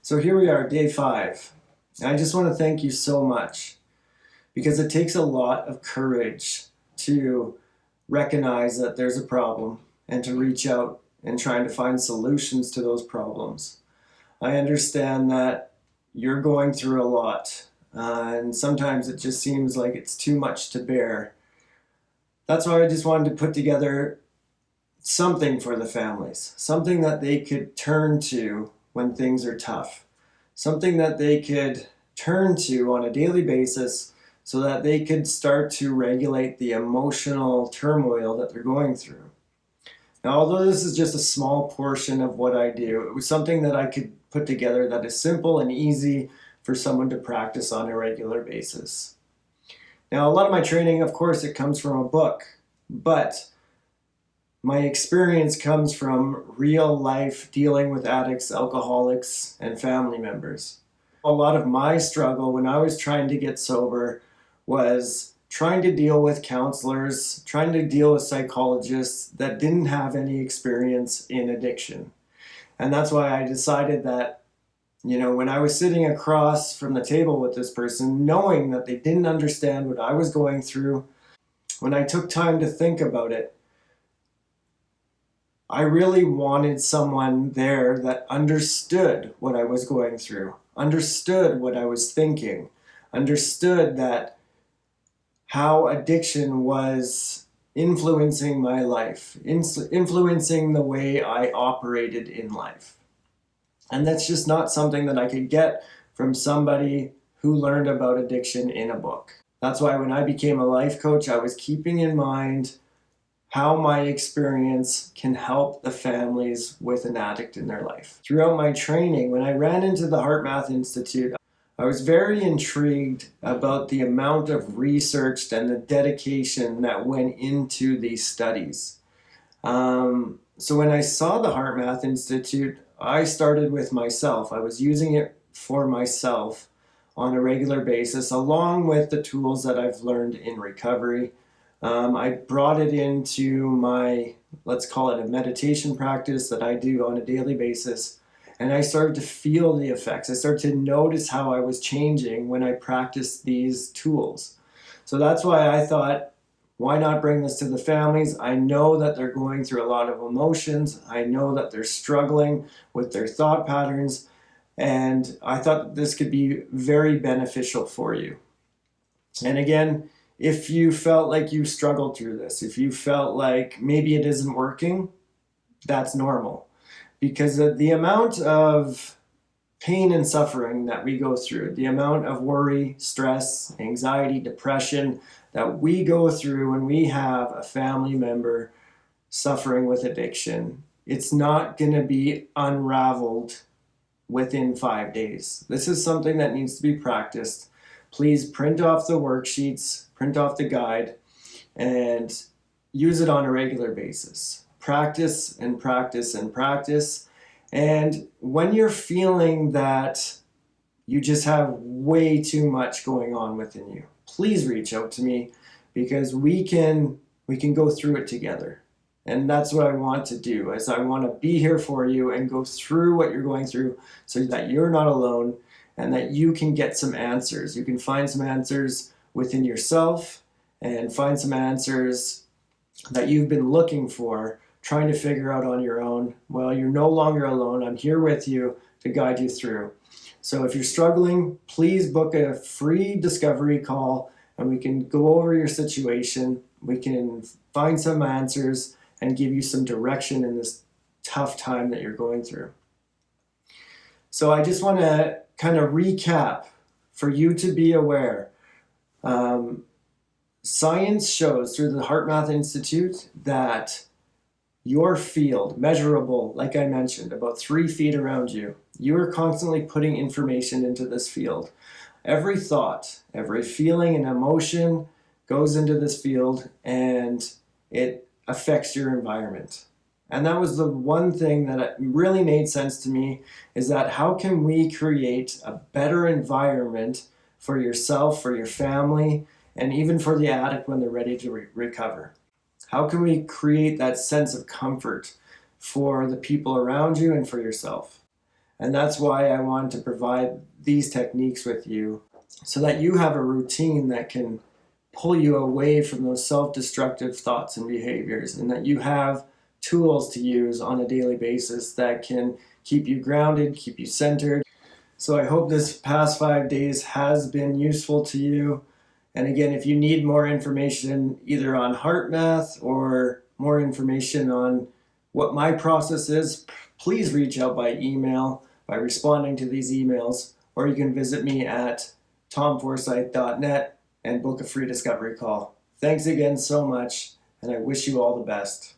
So here we are, day 5. And I just want to thank you so much because it takes a lot of courage to recognize that there's a problem and to reach out and trying to find solutions to those problems. I understand that you're going through a lot, and sometimes it just seems like it's too much to bear. That's why I just wanted to put together something for the families, something that they could turn to when things are tough, something that they could turn to on a daily basis so that they could start to regulate the emotional turmoil that they're going through. Now, although this is just a small portion of what I do, it was something that I could put together that is simple and easy for someone to practice on a regular basis. Now, a lot of my training, of course, it comes from a book, but my experience comes from real life dealing with addicts, alcoholics, and family members. A lot of my struggle when I was trying to get sober was trying to deal with counselors, trying to deal with psychologists that didn't have any experience in addiction. And that's why I decided that, when I was sitting across from the table with this person, knowing that they didn't understand what I was going through, when I took time to think about it, I really wanted someone there that understood what I was going through, understood what I was thinking, understood that how addiction was influencing my life, influencing the way I operated in life. And that's just not something that I could get from somebody who learned about addiction in a book. That's why when I became a life coach, I was keeping in mind how my experience can help the families with an addict in their life. Throughout my training, when I ran into the HeartMath Institute, I was very intrigued about the amount of research and the dedication that went into these studies. So when I saw the HeartMath Institute, I started with myself. I was using it for myself on a regular basis, along with the tools that I've learned in recovery. I brought it into my, let's call it a meditation practice that I do on a daily basis. And I started to feel the effects. I started to notice how I was changing when I practiced these tools. So that's why I thought, why not bring this to the families? I know that they're going through a lot of emotions. I know that they're struggling with their thought patterns. And I thought that this could be very beneficial for you. And again, if you felt like you struggled through this, if you felt like maybe it isn't working, that's normal. Because the amount of pain and suffering that we go through, the amount of worry, stress, anxiety, depression that we go through when we have a family member suffering with addiction, it's not going to be unraveled within 5 days. This is something that needs to be practiced. Please print off the worksheets, print off the guide, and use it on a regular basis. Practice and practice and practice. And when you're feeling that you just have way too much going on within you, please reach out to me because we can go through it together. And that's what I want to do, is I want to be here for you and go through what you're going through so that you're not alone and that you can get some answers. You can find some answers within yourself and find some answers that you've been looking for, trying to figure out on your own. Well, you're no longer alone. I'm here with you to guide you through. So if you're struggling, please book a free discovery call and we can go over your situation. We can find some answers and give you some direction in this tough time that you're going through. So I just want to kind of recap for you to be aware. Science shows through the HeartMath Institute that your field, measurable, like I mentioned, about 3 feet around you, you are constantly putting information into this field. Every thought, every feeling and emotion goes into this field and it affects your environment. And that was the one thing that really made sense to me, is that how can we create a better environment for yourself, for your family, and even for the addict when they're ready to recover? How can we create that sense of comfort for the people around you and for yourself? And that's why I want to provide these techniques with you so that you have a routine that can pull you away from those self-destructive thoughts and behaviors, and that you have tools to use on a daily basis that can keep you grounded, keep you centered. So I hope this past 5 days has been useful to you. And again, if you need more information either on heart math or more information on what my process is, please reach out by email by responding to these emails, or you can visit me at tomforsyth.net and book a free discovery call. Thanks again so much, and I wish you all the best.